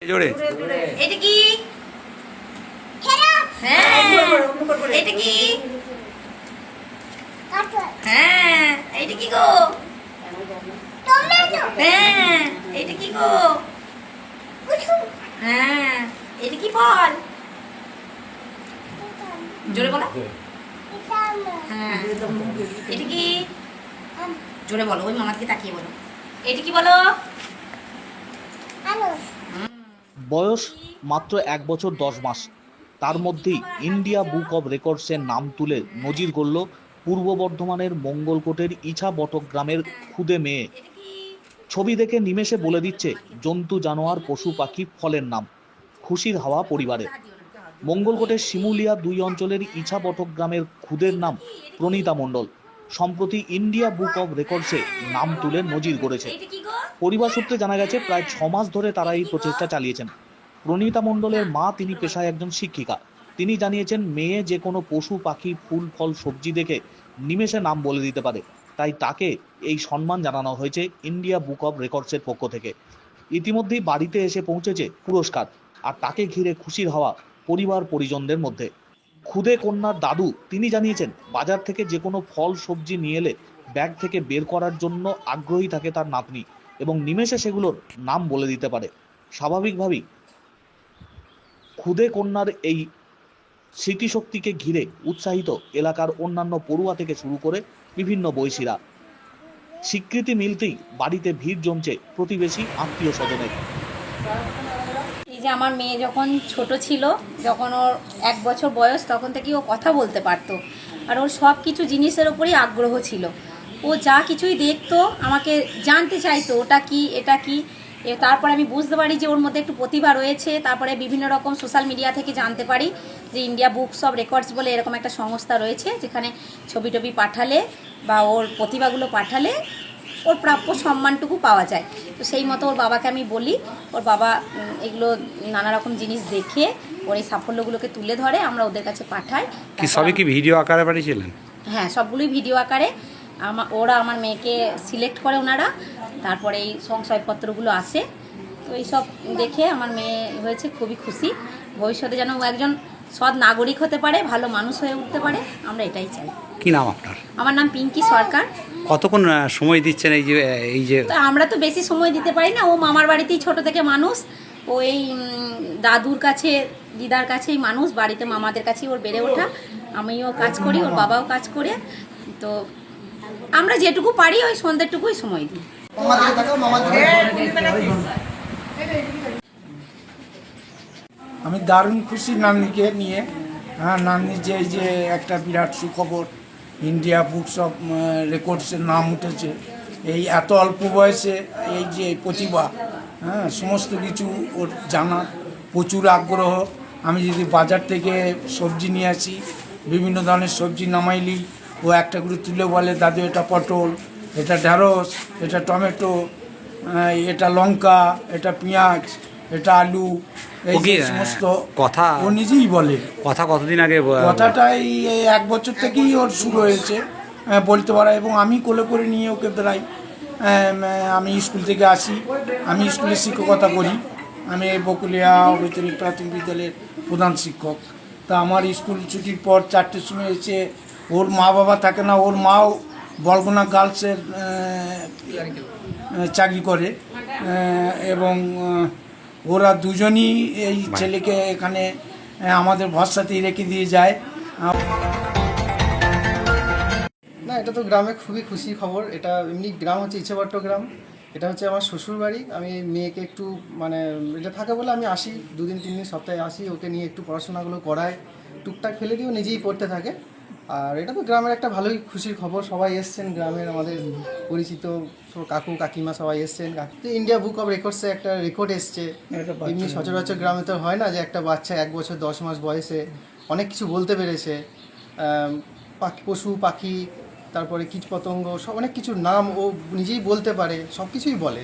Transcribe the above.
জোরে এটা কি হ্যাঁ এটা কি হ্যাঁ এটা কি গো হ্যাঁ এটা কি গো হ্যাঁ এটা কি বল জোরে বলো হ্যাঁ এটা কি জোরে বলো ওই মামাকে তাকিয়ে বলো এটা কি বলো বয়স মাত্র 1 বছর 10 মাস, তার মধ্যেই ইন্ডিয়া বুক অব রেকর্ডসের নাম তুলে নজির গড়ল পূর্ব বর্ধমানের মঙ্গলকোটের ইছা বটক গ্রামের খুদে মেয়ে। ছবি দেখে নিমেষে বলে দিচ্ছে জন্তু জানোয়ার পশু পাখি ফলের নাম। খুশির হাওয়া পরিবারে। মঙ্গলকোটের শিমুলিয়া 2 অঞ্চলের ইছা বটক গ্রামের খুদের নাম প্রণীতা মণ্ডল। সম্প্রতি ইন্ডিয়া বুক অব রেকর্ডসে নাম তুলে নজির গড়েছে। পরিবার সূত্রে জানা গেছে প্রায় 6 মাস ধরে তারা এই প্রচেষ্টা চালিয়েছেন। প্রণীতা মণ্ডলের মা, তিনি পেশায় একজন শিক্ষিকা। তিনি জানিয়েছেন মেয়ে যে কোনো পশু পাখি ফুল ফল সবজি দেখে নিমেষে নাম বলে দিতে পারে, তাই তাকে এই সম্মান জানানো হয়েছে ইন্ডিয়া বুক অব রেকর্ডসের পক্ষ থেকে। ইতিমধ্যেই বাড়িতে এসে পৌঁছেছে পুরস্কার, আর তাকে ঘিরে খুশির হাওয়া পরিবার পরিজনদের মধ্যে। খুদে কন্যার দাদু তিনি জানিয়েছেন বাজার থেকে যে কোনো ফল সবজি নিয়ে এলে ব্যাগ থেকে বের করার জন্য আগ্রহী থাকে তার নাতনি, এবং নিমেষে সেগুলোর নাম বলে দিতে পারে। স্বাভাবিকভাবেই খুদে কন্যার এই স্মৃতিশক্তিকে ঘিরে উৎসাহিত এলাকার অন্যান্য পড়ুয়া থেকে শুরু করে বিভিন্ন বয়সীরা। স্বীকৃতি মিলতেই বাড়িতে ভিড় জমছে প্রতিবেশী আত্মীয় স্বজনের। এই যে আমার মেয়ে যখন ছোট ছিল, যখন ওর 1 বছর বয়স, তখন থেকেই ও কথা বলতে পারতো, আর ওর সব কিছু জিনিসের ওপরই আগ্রহ ছিল। ও যা কিছুই দেখতো আমাকে জানতে চাইতো ওটা কি এটা কি। তারপরে আমি বুঝতে পারি যে ওর মধ্যে একটু প্রতিভা রয়েছে। তারপরে বিভিন্ন রকম সোশ্যাল মিডিয়া থেকে জানতে পারি যে ইন্ডিয়া বুকস অব রেকর্ডস বলে এরকম একটা সংস্থা রয়েছে, যেখানে ছবি টবি পাঠালে বা ওর প্রতিভাগুলো পাঠালে ওর প্রাপ্য সম্মানটুকু পাওয়া যায়। তো সেই মতো ওর বাবাকে আমি বলি, ওর বাবা এগুলো নানা রকম জিনিস দেখে ওর এই সাফল্যগুলোকে তুলে ধরে, আমরা ওদের কাছে পাঠাই। কি সবই কি ভিডিও আকারে পাঠিয়েছিলেন? হ্যাঁ, সবগুলোই ভিডিও আকারে। ওরা আমার মেয়েকে সিলেক্ট করে ওনারা, তারপরে এই শংসাপত্রগুলো আসে। তো এইসব দেখে আমার মেয়ে হয়েছে খুবই খুশি। ভবিষ্যতে যেন ও একজন সৎ নাগরিক হতে পারে, ভালো মানুষ হয়ে উঠতে পারে, আমরা এটাই চাই। কি নাম আপনার? আমার নাম পিঙ্কি সরকার। কতক্ষণ সময় দিচ্ছেন এই যে? তো আমরা তো বেশি সময় দিতে পারি না, ও মামার বাড়িতেই ছোট থেকে মানুষ। ও এই দাদুর কাছে দিদার কাছেই মানুষ, বাড়িতে মামাদের কাছেই ওর বেড়ে ওঠা। আমিও কাজ করি, ওর বাবাও কাজ করে। তো আমরা যেটুকু পারি ওই সন্ধ্যেটুকুই সময় দিই। আমি দারুণ খুশি নাতনিকে নিয়ে। হ্যাঁ, নাতনি যে এই যে একটা বিরাট সুখবর, ইন্ডিয়া বুকস অফ রেকর্ডসের নাম উঠেছে। এই এত অল্প বয়সে এই যে প্রতিভা, হ্যাঁ, সমস্ত কিছু ওর জানার প্রচুর আগ্রহ। আমি যদি বাজার থেকে সবজি নিয়ে আসি, বিভিন্ন ধরনের সবজি নামাইলি ও একটা করে তুলে বলে দাদু এটা পটল, এটা ঢেঁড়স, এটা টমেটো, এটা লঙ্কা, এটা পেঁয়াজ, এটা আলু, এই যে সমস্ত কথা ও নিজেই বলে। কথা কতদিন আগে? কথাটা এই 1 বছর থেকেই ওর শুরু হয়েছে বলতে পারা, এবং আমি কোলে করে নিয়ে ওকে বেড়াই। আমি স্কুল থেকে আসি, আমি স্কুলে শিক্ষকতা করি। আমি বকুলিয়া বৈতনিক প্রাথমিক বিদ্যালয়ের প্রধান শিক্ষক। তা আমার স্কুল ছুটির পর 4টের সময় এসে, ওর মা বাবা থাকে না, ওর মাও বলগুনা গার্লসের চাকরি করে, এবং ওরা দুজনই এই ছেলেকে এখানে আমাদের ভরসাতেই রেখে দিয়ে যায়। না, এটা তো গ্রামে খুবই খুশির খবর। এটা এমনি গ্রাম হচ্ছে ইচ্ছেবট্ট গ্রাম। এটা হচ্ছে আমার শ্বশুর বাড়ি। আমি মেয়েকে একটু মানে এটা থাকে বলে আমি আসি, 2 দিন 3 দিন সপ্তাহে আসি, ওকে নিয়ে একটু পড়াশোনাগুলো করাই, টুকটাক ফেলে দিয়েও নিজেই পড়তে থাকে। আর এটা তো গ্রামের একটা ভালোই খুশির খবর। সবাই এসছেন, গ্রামের আমাদের পরিচিত কাকু কাকিমা সবাই এসছেন। ইন্ডিয়া বুক অফ রেকর্ডসে একটা রেকর্ড এসছে। এমনি সচরাচর গ্রামে তো হয় না যে একটা বাচ্চা 1 বছর 10 মাস বয়সে অনেক কিছু বলতে পেরেছে। পশু পাখি, তারপরে কীট পতঙ্গ, সব অনেক কিছুর নাম ও নিজেই বলতে পারে, সব কিছুই বলে।